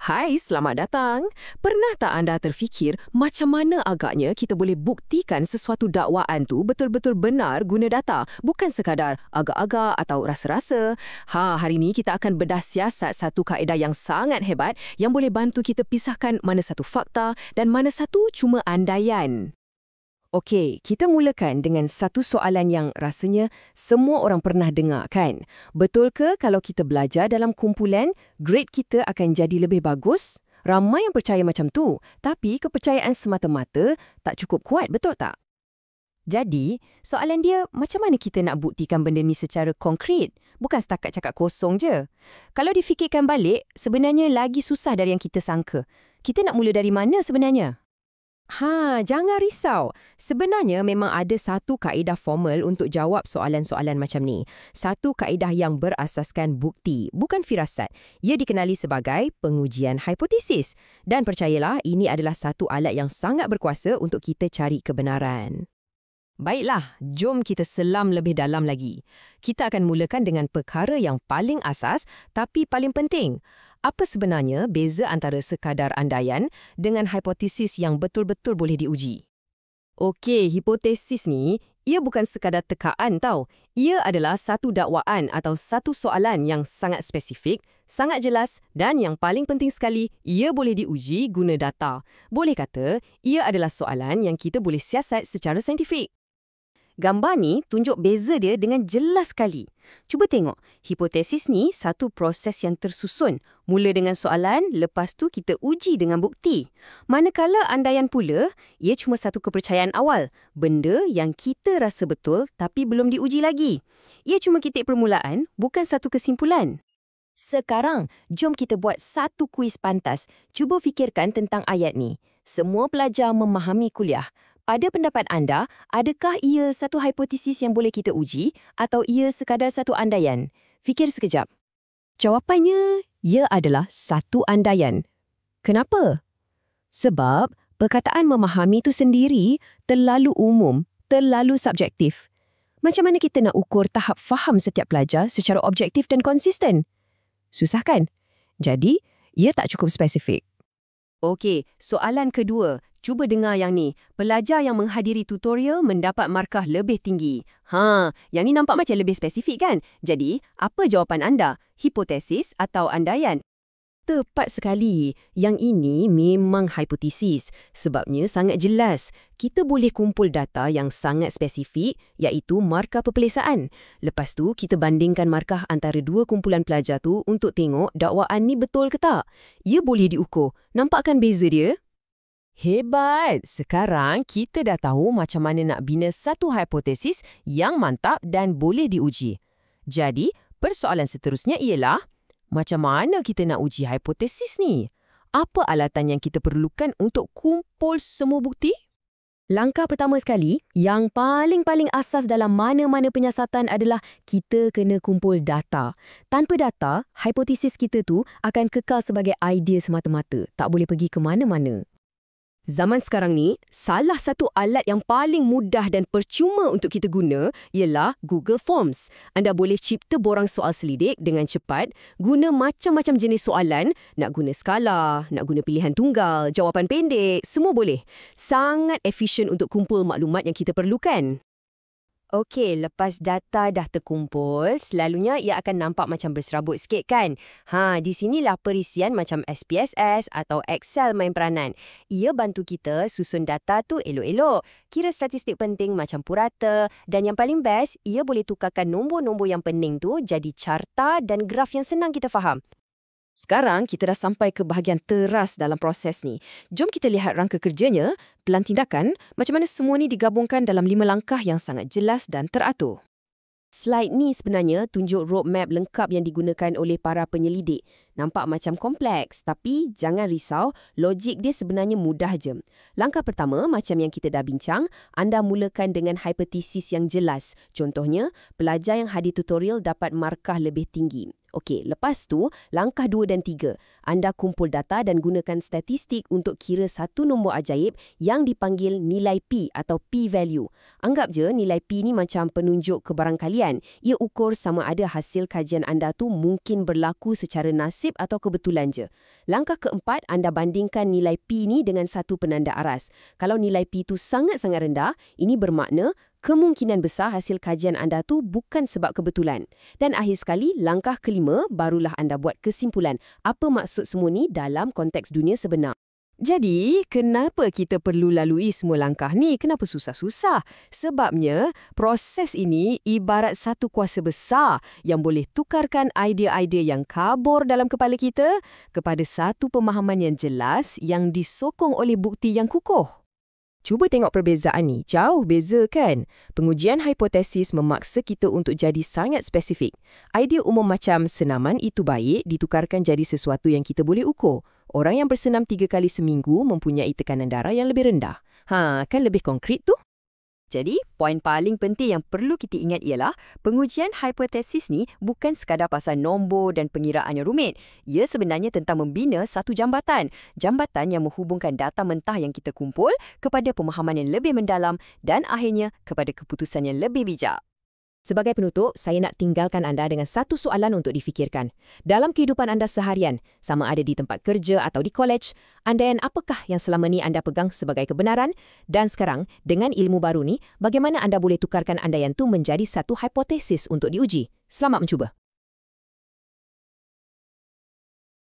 Hai, selamat datang. Pernah tak anda terfikir macam mana agaknya kita boleh buktikan sesuatu dakwaan tu betul-betul benar guna data, bukan sekadar agak-agak atau rasa-rasa? Hari ini kita akan bedah siasat satu kaedah yang sangat hebat yang boleh bantu kita pisahkan mana satu fakta dan mana satu cuma andaian. Okey, kita mulakan dengan satu soalan yang rasanya semua orang pernah dengar, kan? Betul ke kalau kita belajar dalam kumpulan, grade kita akan jadi lebih bagus? Ramai yang percaya macam tu, tapi kepercayaan semata-mata tak cukup kuat, betul tak? Jadi, soalan dia macam mana kita nak buktikan benda ni secara konkret? Bukan setakat cakap kosong je. Kalau difikirkan balik, sebenarnya lagi susah dari yang kita sangka. Kita nak mula dari mana sebenarnya? Jangan risau. Sebenarnya memang ada satu kaedah formal untuk jawab soalan-soalan macam ni. Satu kaedah yang berasaskan bukti, bukan firasat. Ia dikenali sebagai pengujian hipotesis. Dan percayalah, ini adalah satu alat yang sangat berkuasa untuk kita cari kebenaran. Baiklah, jom kita selam lebih dalam lagi. Kita akan mulakan dengan perkara yang paling asas tapi paling penting. Apa sebenarnya beza antara sekadar andaian dengan hipotesis yang betul-betul boleh diuji? Okey, hipotesis ni, ia bukan sekadar tekaan tau. Ia adalah satu dakwaan atau satu soalan yang sangat spesifik, sangat jelas dan yang paling penting sekali, ia boleh diuji guna data. Boleh kata, ia adalah soalan yang kita boleh siasat secara saintifik. Gambar ni tunjuk beza dia dengan jelas sekali. Cuba tengok, hipotesis ni satu proses yang tersusun. Mula dengan soalan, lepas tu kita uji dengan bukti. Manakala andaian pula, ia cuma satu kepercayaan awal. Benda yang kita rasa betul tapi belum diuji lagi. Ia cuma kitik permulaan, bukan satu kesimpulan. Sekarang, jom kita buat satu kuis pantas. Cuba fikirkan tentang ayat ni. Semua pelajar memahami kuliah. Pada pendapat anda, adakah ia satu hipotesis yang boleh kita uji atau ia sekadar satu andaian? Fikir sekejap. Jawapannya, ia adalah satu andaian. Kenapa? Sebab perkataan memahami itu sendiri terlalu umum, terlalu subjektif. Macam mana kita nak ukur tahap faham setiap pelajar secara objektif dan konsisten? Susah kan? Jadi, ia tak cukup spesifik. Okey, soalan kedua. Cuba dengar yang ni. Pelajar yang menghadiri tutorial mendapat markah lebih tinggi. Yang ni nampak macam lebih spesifik kan? Jadi, apa jawapan anda? Hipotesis atau andaian? Tepat sekali. Yang ini memang hipotesis. Sebabnya sangat jelas. Kita boleh kumpul data yang sangat spesifik, iaitu markah peperiksaan. Lepas tu, kita bandingkan markah antara dua kumpulan pelajar tu untuk tengok dakwaan ni betul ke tak. Ia boleh diukur. Nampakkan beza dia? Hebat! Sekarang kita dah tahu macam mana nak bina satu hipotesis yang mantap dan boleh diuji. Jadi, persoalan seterusnya ialah, macam mana kita nak uji hipotesis ni? Apa alatan yang kita perlukan untuk kumpul semua bukti? Langkah pertama sekali, yang paling asas dalam mana-mana penyiasatan adalah kita kena kumpul data. Tanpa data, hipotesis kita tu akan kekal sebagai idea semata-mata, tak boleh pergi ke mana-mana. Zaman sekarang ni, salah satu alat yang paling mudah dan percuma untuk kita guna ialah Google Forms. Anda boleh cipta borang soal selidik dengan cepat, guna macam-macam jenis soalan, nak guna skala, nak guna pilihan tunggal, jawapan pendek, semua boleh. Sangat efisien untuk kumpul maklumat yang kita perlukan. Okey, lepas data dah terkumpul, selalunya ia akan nampak macam berserabut sikit kan? Di sinilah perisian macam SPSS atau Excel main peranan. Ia bantu kita susun data tu elok-elok. Kira statistik penting macam purata dan yang paling best, ia boleh tukarkan nombor-nombor yang pening tu jadi carta dan graf yang senang kita faham. Sekarang kita dah sampai ke bahagian teras dalam proses ni. Jom kita lihat rangka kerjanya, pelan tindakan, macam mana semua ni digabungkan dalam 5 langkah yang sangat jelas dan teratur. Slide ni sebenarnya tunjuk roadmap lengkap yang digunakan oleh para penyelidik. Nampak macam kompleks, tapi jangan risau, logik dia sebenarnya mudah je. Langkah pertama, macam yang kita dah bincang, anda mulakan dengan hipotesis yang jelas. Contohnya, pelajar yang hadir tutorial dapat markah lebih tinggi. Okey, lepas tu, langkah 2 dan 3. Anda kumpul data dan gunakan statistik untuk kira satu nombor ajaib yang dipanggil nilai P atau P-value. Anggap je nilai P ni macam penunjuk kebarangkalian. Ia ukur sama ada hasil kajian anda tu mungkin berlaku secara nasib atau kebetulan je. Langkah keempat, anda bandingkan nilai P ni dengan satu penanda aras. Kalau nilai P tu sangat-sangat rendah, ini bermakna kemungkinan besar hasil kajian anda tu bukan sebab kebetulan. Dan akhir sekali, langkah kelima, barulah anda buat kesimpulan apa maksud semua ni dalam konteks dunia sebenar. Jadi, kenapa kita perlu lalui semua langkah ni? Kenapa susah-susah? Sebabnya, proses ini ibarat satu kuasa besar yang boleh tukarkan idea-idea yang kabur dalam kepala kita kepada satu pemahaman yang jelas yang disokong oleh bukti yang kukuh. Cuba tengok perbezaan ni, jauh beza kan? Pengujian hipotesis memaksa kita untuk jadi sangat spesifik. Idea umum macam senaman itu baik ditukarkan jadi sesuatu yang kita boleh ukur. Orang yang bersenam 3 kali seminggu mempunyai tekanan darah yang lebih rendah. Kan lebih konkret tu? Jadi, poin paling penting yang perlu kita ingat ialah pengujian hipotesis ni bukan sekadar pasal nombor dan pengiraan yang rumit. Ia sebenarnya tentang membina satu jambatan. Jambatan yang menghubungkan data mentah yang kita kumpul kepada pemahaman yang lebih mendalam dan akhirnya kepada keputusan yang lebih bijak. Sebagai penutup, saya nak tinggalkan anda dengan satu soalan untuk difikirkan. Dalam kehidupan anda seharian, sama ada di tempat kerja atau di kolej, andaian apakah yang selama ni anda pegang sebagai kebenaran? Dan sekarang, dengan ilmu baru ni, bagaimana anda boleh tukarkan andaian tu menjadi satu hipotesis untuk diuji? Selamat mencuba.